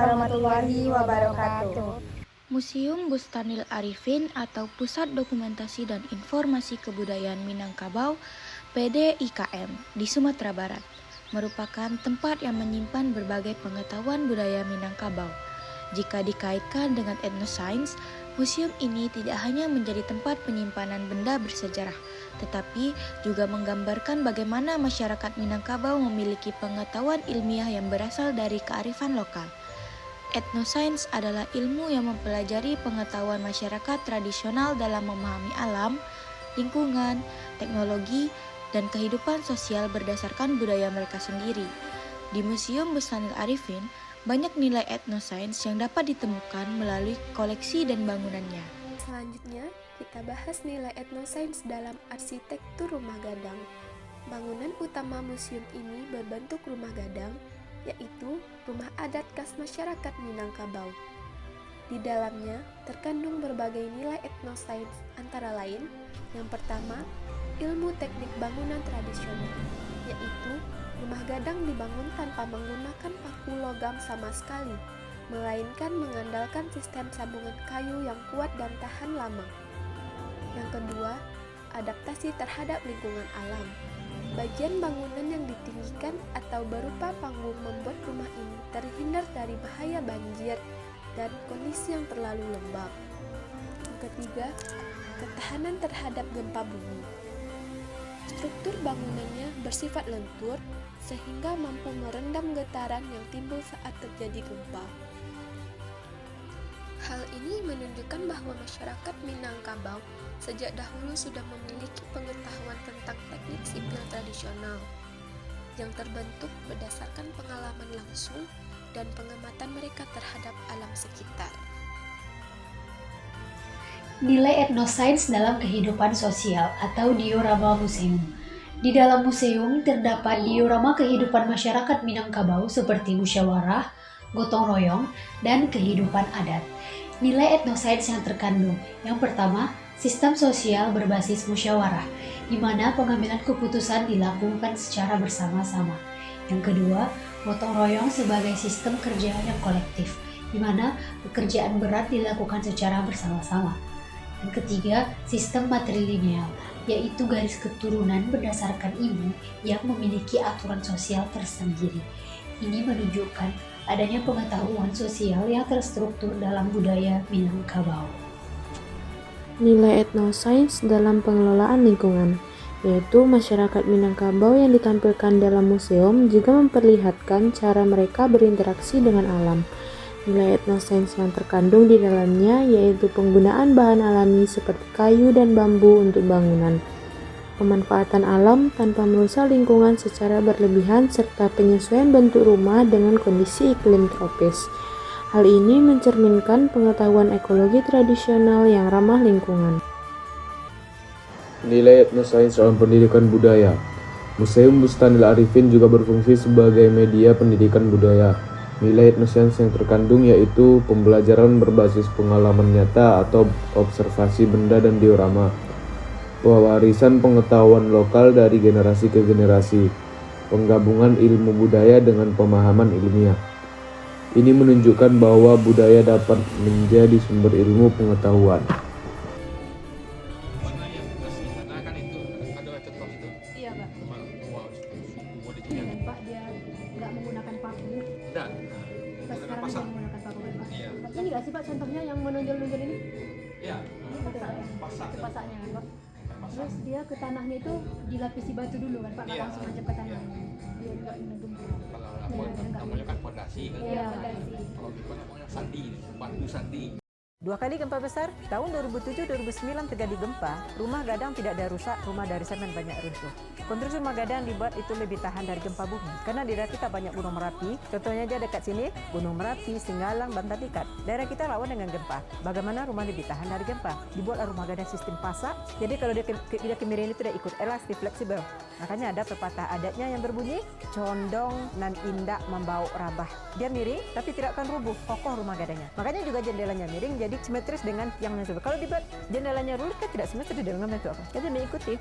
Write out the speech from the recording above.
warahmatullahi wabarakatuh. Museum Bustanil Arifin atau Pusat Dokumentasi dan Informasi Kebudayaan Minangkabau (PDIKM) di Sumatera Barat merupakan tempat yang menyimpan berbagai pengetahuan budaya Minangkabau. Jika dikaitkan dengan etnosains, museum ini tidak hanya menjadi tempat penyimpanan benda bersejarah, tetapi juga menggambarkan bagaimana masyarakat Minangkabau memiliki pengetahuan ilmiah yang berasal dari kearifan lokal. Etnosains adalah ilmu yang mempelajari pengetahuan masyarakat tradisional dalam memahami alam, lingkungan, teknologi, dan kehidupan sosial berdasarkan budaya mereka sendiri. Di Museum Bustanil Arifin, banyak nilai etnosains yang dapat ditemukan melalui koleksi dan bangunannya. Selanjutnya, kita bahas nilai etnosains dalam arsitektur rumah gadang. Bangunan utama museum ini berbentuk rumah gadang, yaitu rumah adat khas masyarakat Minangkabau. Di dalamnya terkandung berbagai nilai etnosains, antara lain, yang pertama, ilmu teknik bangunan tradisional, yaitu rumah gadang dibangun tanpa menggunakan paku logam sama sekali, melainkan mengandalkan sistem sambungan kayu yang kuat dan tahan lama. Yang kedua, adaptasi terhadap lingkungan alam. Bagian bangunan yang ditinggikan atau berupa panggung membuat rumah ini terhindar dari bahaya banjir dan kondisi yang terlalu lembab. Yang ketiga, ketahanan terhadap gempa bumi. Struktur bangunannya bersifat lentur sehingga mampu merendam getaran yang timbul saat terjadi gempa. Hal ini menunjukkan bahwa masyarakat Minangkabau sejak dahulu sudah memiliki pengetahuan tentang teknik sipil tradisional yang terbentuk berdasarkan pengalaman langsung dan pengamatan mereka terhadap alam sekitar. Nilai etnosains dalam kehidupan sosial atau diorama museum. Di dalam museum terdapat diorama kehidupan masyarakat Minangkabau seperti musyawarah, gotong royong, dan kehidupan adat. Nilai etnosains yang terkandung. Yang pertama, sistem sosial berbasis musyawarah, di mana pengambilan keputusan dilakukan secara bersama-sama. Yang kedua, gotong royong sebagai sistem kerja yang kolektif, di mana pekerjaan berat dilakukan secara bersama-sama. Yang ketiga, sistem matrilineal, yaitu garis keturunan berdasarkan ibu yang memiliki aturan sosial tersendiri. Ini menunjukkan adanya pengetahuan sosial yang terstruktur dalam budaya Minangkabau. Nilai etnosains dalam pengelolaan lingkungan, yaitu masyarakat Minangkabau yang ditampilkan dalam museum juga memperlihatkan cara mereka berinteraksi dengan alam. Nilai etnosains yang terkandung di dalamnya yaitu penggunaan bahan alami seperti kayu dan bambu untuk bangunan, pemanfaatan alam tanpa merusak lingkungan secara berlebihan, serta penyesuaian bentuk rumah dengan kondisi iklim tropis. Hal ini mencerminkan pengetahuan ekologi tradisional yang ramah lingkungan. Nilai etnosains dalam pendidikan budaya. Museum Bustanil Arifin juga berfungsi sebagai media pendidikan budaya. Nilai etnosains yang terkandung yaitu pembelajaran berbasis pengalaman nyata atau observasi benda dan diorama, pewarisan pengetahuan lokal dari generasi ke generasi, penggabungan ilmu budaya dengan pemahaman ilmiah. Ini menunjukkan bahwa budaya dapat menjadi sumber ilmu pengetahuan. Iya, Pak. Pak, dia nggak menggunakan paku. Tidak. Pas sekarang dia menggunakan paku, Pak. Iya. Ini nggak sih, Pak, contohnya yang menonjol-nonjol ini? Iya. Itu, Pak, ya? Pasak. Itu pasaknya, kan, Pak? Terus dia ke tanahnya itu dilapisi batu dulu, kan, Pak? Nggak langsung aja ke tanah. Dia nggak menegembur. Kalau namanya kan fondasi kan. Iya, fondasi. Kalau kita namanya sandi, batu sandi. 2 kali gempa besar, tahun 2007-2009 terjadi gempa, rumah gadang tidak ada rusak, rumah dari semen banyak runtuh. Konstruksi rumah gadang dibuat itu lebih tahan dari gempa bumi, karena di daerah kita banyak gunung Merapi, contohnya aja dekat sini, Gunung Merapi, Singgalang, Bantar Ikat. Daerah kita rawan dengan gempa, bagaimana rumah lebih tahan dari gempa? Dibuatlah rumah gadang sistem pasak, jadi kalau dia kemiring itu tidak ikut elastis, fleksibel. Makanya ada pepatah adatnya yang berbunyi, condong nan indak membau rabah. Dia miring, tapi tidak akan rubuh, kokoh rumah gadangnya. Makanya juga jendelanya miring, jadi simetris dengan yang menentu. Kalau dibuat jendelanya rulik kan tidak simetris dengan menentu apa. Jadi mengikuti.